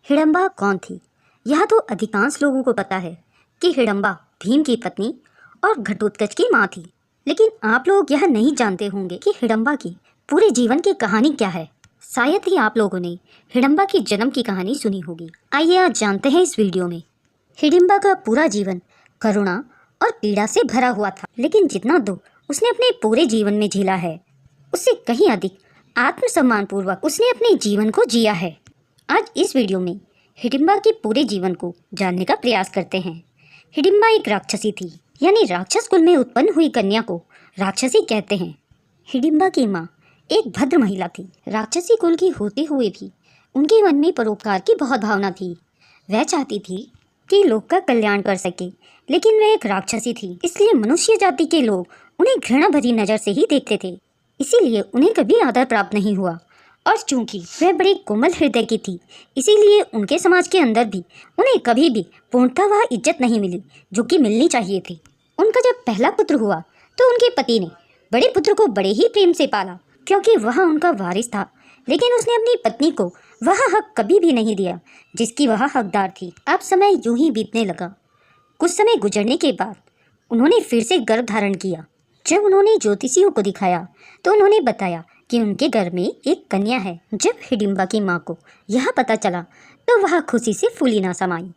हिडम्बा कौन थी? यह तो अधिकांश लोगों को पता है कि हिडम्बा भीम की पत्नी और घटोत्कच की माँ थी। लेकिन आप लोग यह नहीं जानते होंगे कि हिडम्बा की पूरे जीवन की कहानी क्या है। शायद ही आप लोगों ने हिडम्बा की जन्म की कहानी सुनी होगी। आइए आज जानते हैं इस वीडियो में। हिडिम्बा का पूरा जीवन करुणा और पीड़ा से भरा हुआ था, लेकिन जितना दुख उसने अपने पूरे जीवन में झेला है, उससे कहीं अधिक आत्मसम्मान पूर्वक उसने अपने जीवन को जिया है। आज इस वीडियो में हिडिम्बा के पूरे जीवन को जानने का प्रयास करते हैं। हिडिम्बा एक राक्षसी थी, यानी राक्षस कुल में उत्पन्न हुई कन्या को राक्षसी कहते हैं। हिडिम्बा की माँ एक भद्र महिला थी। राक्षसी कुल की होते हुए भी उनके मन में परोपकार की बहुत भावना थी। वह चाहती थी कि लोग का कल्याण कर सके, लेकिन वह एक राक्षसी थी, इसलिए मनुष्य जाति के लोग उन्हें घृणा भरी नजर से ही देखते थे। इसीलिए उन्हें कभी आदर प्राप्त नहीं हुआ। और चूंकि वह बड़ी कोमल हृदय की थी, इसीलिए उनके समाज के अंदर भी उन्हें कभी भी पूर्णतः वह इज्जत नहीं मिली जो कि मिलनी चाहिए थी। उनका जब पहला पुत्र हुआ तो उनके पति ने बड़े पुत्र को बड़े ही प्रेम से पाला, क्योंकि वह उनका वारिस था। लेकिन उसने अपनी पत्नी को वह हक कभी भी नहीं दिया जिसकी वह हकदार थी। अब समय यूं ही बीतने लगा। कुछ समय गुजरने के बाद उन्होंने फिर से गर्भ धारण किया। जब उन्होंने ज्योतिषियों को दिखाया तो उन्होंने बताया कि उनके घर में एक कन्या है। जब हिडिम्बा की माँ को यह पता चला तो वह खुशी से फूली ना समाई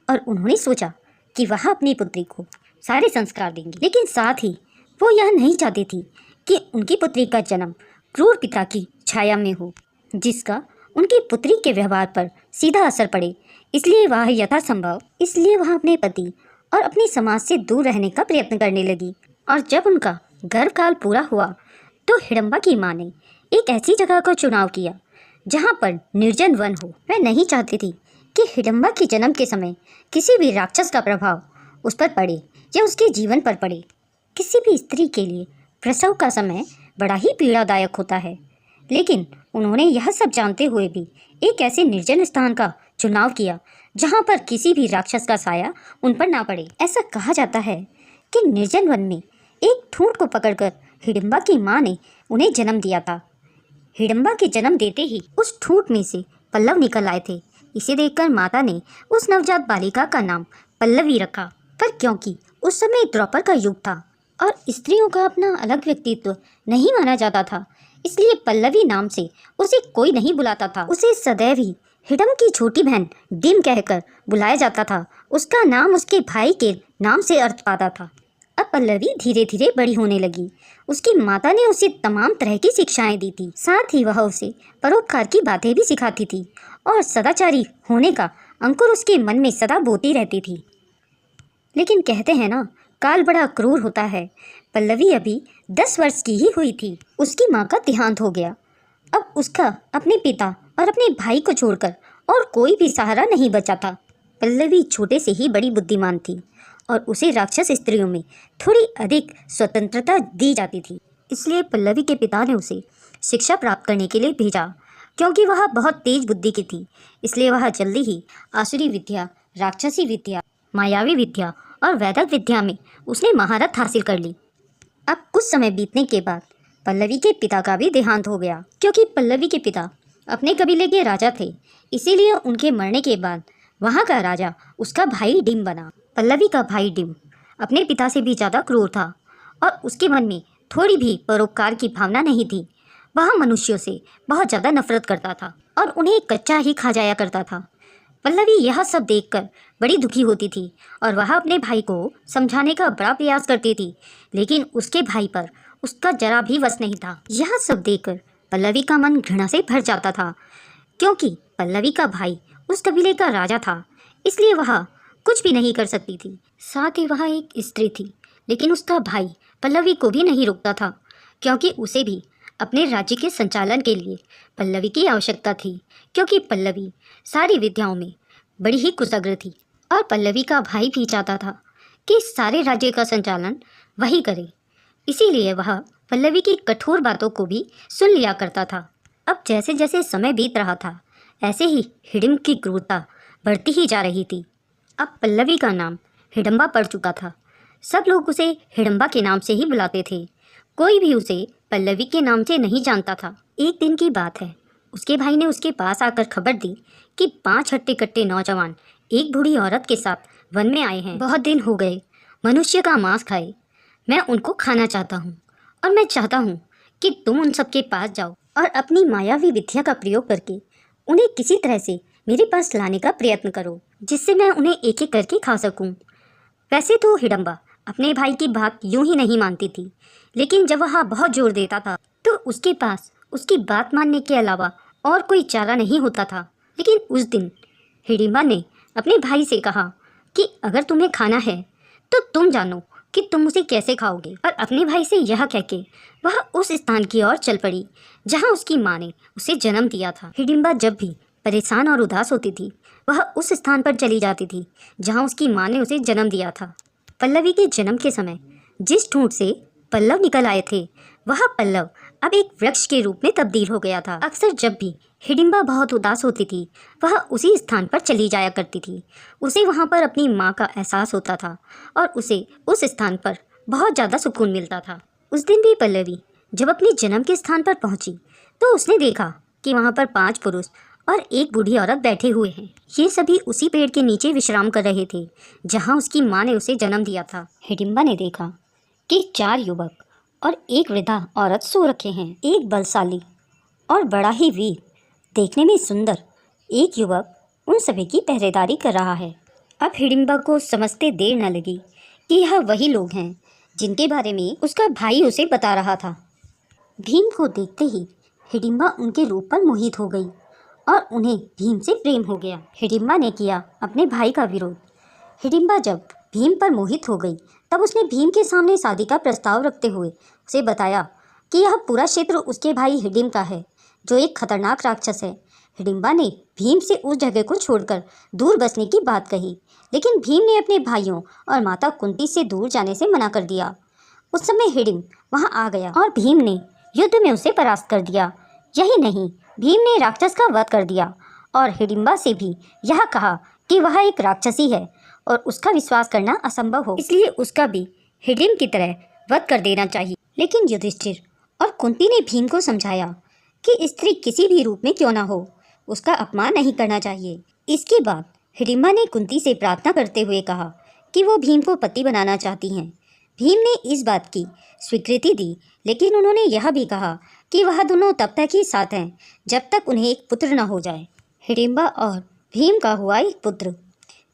और उन्होंने सोचा कि वह अपनी पुत्री को सारे संस्कार देंगी। लेकिन साथ ही वो यह नहीं चाहती थी कि उनकी पुत्री का जन्म क्रूर पिता की छाया में हो, जिसका उनकी पुत्री के व्यवहार पर सीधा असर पड़े। इसलिए वह अपने पति और अपने समाज से दूर रहने का प्रयत्न करने लगी। और जब उनका गर्भकाल पूरा हुआ तो हिडिम्बा की माँ ने एक ऐसी जगह का चुनाव किया जहाँ पर निर्जन वन हो। वह नहीं चाहती थी कि हिडिम्बा के जन्म के समय किसी भी राक्षस का प्रभाव उस पर पड़े या उसके जीवन पर पड़े। किसी भी स्त्री के लिए प्रसव का समय बड़ा ही पीड़ादायक होता है, लेकिन उन्होंने यह सब जानते हुए भी एक ऐसे निर्जन स्थान का चुनाव किया जहाँ पर किसी भी राक्षस का साया उन पर ना पड़े। ऐसा कहा जाता है कि निर्जन वन में एक ठूंठ को पकड़कर हिडिम्बा की माँ ने उन्हें जन्म दिया था। हिडिम्बा के जन्म देते ही उस ठूंठ में से पल्लव निकल आए थे। इसे देखकर माता ने उस नवजात बालिका का नाम पल्लवी रखा। पर क्योंकि उस समय द्वापर का युग था और स्त्रियों का अपना अलग व्यक्तित्व नहीं माना जाता था, इसलिए पल्लवी नाम से उसे कोई नहीं बुलाता था। उसे सदैव ही हिडिम्बा की छोटी बहन डिम कहकर बुलाया जाता था। उसका नाम उसके भाई के नाम से अर्थ पाता था। अब पल्लवी धीरे धीरे बड़ी होने लगी। उसकी माता ने उसे तमाम तरह की शिक्षाएं दी थी। साथ ही वह उसे परोपकार की बातें भी सिखाती थी और सदाचारी होने का अंकुर उसके मन में सदा बोती रहती थी। लेकिन कहते हैं ना, काल बड़ा क्रूर होता है। पल्लवी अभी 10 वर्ष की ही हुई थी। उसकी माँ का देहांत हो गया। अब उसका अपने पिता और अपने भाई को छोड़कर और कोई भी सहारा नहीं बचा था। पल्लवी छोटे से ही बड़ी बुद्धिमान थी और उसे राक्षस स्त्रियों में थोड़ी अधिक स्वतंत्रता दी जाती थी। इसलिए पल्लवी के पिता ने उसे शिक्षा प्राप्त करने के लिए भेजा। क्योंकि वह बहुत तेज बुद्धि की थी, इसलिए वह जल्दी ही आसुरी विद्या, राक्षसी विद्या, मायावी विद्या और वैदिक विद्या में उसने महारत हासिल कर ली। अब कुछ समय बीतने के बाद पल्लवी के पिता का भी देहांत हो गया। क्योंकि पल्लवी के पिता अपने कबीले के राजा थे, इसीलिए उनके मरने के बाद वहाँ का राजा उसका भाई डिम बना। पल्लवी का भाई डिम अपने पिता से भी ज़्यादा क्रूर था और उसके मन में थोड़ी भी परोपकार की भावना नहीं थी। वह मनुष्यों से बहुत ज़्यादा नफरत करता था और उन्हें कच्चा ही खा जाया करता था। पल्लवी यह सब देखकर बड़ी दुखी होती थी और वह अपने भाई को समझाने का बड़ा प्रयास करती थी, लेकिन उसके भाई पर उसका जरा भी वश नहीं था। यह सब देखकर पल्लवी का मन घृणा से भर जाता था। क्योंकि पल्लवी का भाई उस कबीले का राजा था, इसलिए वह कुछ भी नहीं कर सकती थी। साथ ही वह एक स्त्री थी, लेकिन उसका भाई पल्लवी को भी नहीं रोकता था, क्योंकि उसे भी अपने राज्य के संचालन के लिए पल्लवी की आवश्यकता थी। क्योंकि पल्लवी सारी विद्याओं में बड़ी ही कुशग्र थी और पल्लवी का भाई भी चाहता था कि सारे राज्य का संचालन वही करे। इसीलिए वह पल्लवी की कठोर बातों को भी सुन लिया करता था। अब जैसे जैसे समय बीत रहा था, ऐसे ही हिडिम्बा की क्रूरता बढ़ती ही जा रही थी। अब पल्लवी का नाम हिडिम्बा पड़ चुका था। सब लोग उसे हिडिम्बा के नाम से ही बुलाते थे। कोई भी उसे पल्लवी के नाम से नहीं जानता था। एक दिन की बात है, उसके भाई ने उसके पास आकर खबर दी कि 5 हट्टे कट्टे नौजवान एक बूढ़ी औरत के साथ वन में आए हैं। बहुत दिन हो गए मनुष्य का मांस खाए, मैं उनको खाना चाहता हूँ और मैं चाहता हूँ कि तुम उन सबके पास जाओ और अपनी मायावी विद्या का प्रयोग करके उन्हें किसी तरह से मेरे पास लाने का प्रयत्न करो, जिससे मैं उन्हें एक एक करके खा सकूं। वैसे तो हिडम्बा अपने भाई की बात यूं ही नहीं मानती थी, लेकिन जब वह बहुत जोर देता था तो उसके पास उसकी बात मानने के अलावा और कोई चारा नहीं होता था। लेकिन उस दिन हिडिम्बा ने अपने भाई से कहा कि अगर तुम्हें खाना है तो तुम जानो कि तुम उसे कैसे खाओगे। और अपने भाई से यह कह के वह उस स्थान की ओर चल पड़ी जहाँ उसकी माँ ने उसे जन्म दिया था। हिडिम्बा जब भी परेशान और उदास होती थी वह उस स्थान पर चली जाती थी जहाँ उसकी माँ ने उसे जन्म दिया था। पल्लवी के जन्म के समय जिस ठूंठ से पल्लव निकल आए थे वह पल्लव अब एक वृक्ष के रूप में तब्दील हो गया था। अक्सर जब भी हिडिम्बा बहुत उदास होती थी वह उसी स्थान पर चली जाया करती थी। उसे वहाँ पर अपनी माँ का एहसास होता था और उसे उस स्थान पर बहुत ज़्यादा सुकून मिलता था। उस दिन भी पल्लवी जब अपने जन्म के स्थान पर पहुँची तो उसने देखा कि वहाँ पर 5 पुरुष और एक बूढ़ी औरत बैठे हुए हैं। ये सभी उसी पेड़ के नीचे विश्राम कर रहे थे जहाँ उसकी माँ ने उसे जन्म दिया था। हिडिम्बा ने देखा कि 4 युवक और एक वृद्धा औरत सो रखे हैं। एक बलशाली और बड़ा ही वीर, देखने में सुंदर एक युवक उन सभी की पहरेदारी कर रहा है। अब हिडिम्बा को समझते देर न लगी कि यह वही लोग हैं जिनके बारे में उसका भाई उसे बता रहा था। भीम को देखते ही हिडिम्बा उनके रूप पर मोहित हो गई और उन्हें भीम से प्रेम हो गया। हिडिम्बा ने किया अपने भाई का विरोध। हिडिम्बा जब भीम पर मोहित हो गई तब उसने भीम के सामने शादी का प्रस्ताव रखते हुए उसे बताया कि यह पूरा क्षेत्र उसके भाई हिडिम्ब का है जो एक खतरनाक राक्षस है। हिडिम्बा ने भीम से उस जगह को छोड़कर दूर बसने की बात कही, लेकिन भीम ने अपने भाइयों और माता कुंती से दूर जाने से मना कर दिया। उस समय हिडिम्ब वहां आ गया और भीम ने युद्ध में उसे परास्त कर दिया। यही नहीं, भीम ने राक्षस का वध कर दिया और हिडिम्बा से भी यह कहा कि वह एक राक्षसी है और उसका विश्वास करना असंभव हो, इसलिए उसका भी हिडिम्ब की तरह वध कर देना चाहिए। लेकिन युधिष्ठिर और कुंती ने भीम को समझाया कि स्त्री किसी भी रूप में क्यों ना हो उसका अपमान नहीं करना चाहिए। इसके बाद हिडिम्बा ने कुंती से प्रार्थना करते हुए कहा कि वो भीम को पति बनाना चाहती हैं। भीम ने इस बात की स्वीकृति दी, लेकिन उन्होंने यह भी कहा कि वह दोनों तब तक ही साथ हैं जब तक उन्हें एक पुत्र न हो जाए। हिडिम्बा और भीम का हुआ एक पुत्र।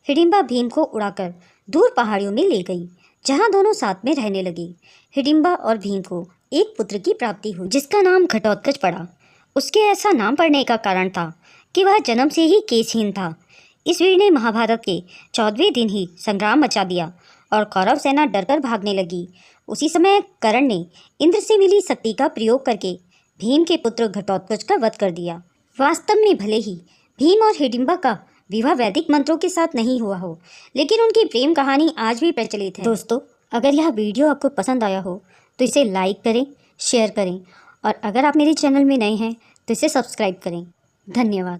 हिडिम्बा भीम को उड़ाकर दूर पहाड़ियों में ले गई जहाँ दोनों साथ में रहने लगी। हिडिम्बा और भीम को एक पुत्र की प्राप्ति हुई जिसका नाम घटोत्कच पड़ा। उसके ऐसा नाम पड़ने का कारण था कि वह जन्म से ही केशहीन था। इस वीर ने महाभारत के 14वें दिन ही संग्राम मचा दिया और कौरव सेना डरकर भागने लगी। उसी समय कर्ण ने इंद्र से मिली शक्ति का प्रयोग करके भीम के पुत्र घटोत्कच का वध कर दिया। वास्तव में भले ही भीम और हिडिम्बा का विवाह वैदिक मंत्रों के साथ नहीं हुआ हो, लेकिन उनकी प्रेम कहानी आज भी प्रचलित है। दोस्तों, अगर यह वीडियो आपको पसंद आया हो तो इसे लाइक करें, शेयर करें और अगर आप मेरे चैनल में नए हैं तो इसे सब्सक्राइब करें। धन्यवाद।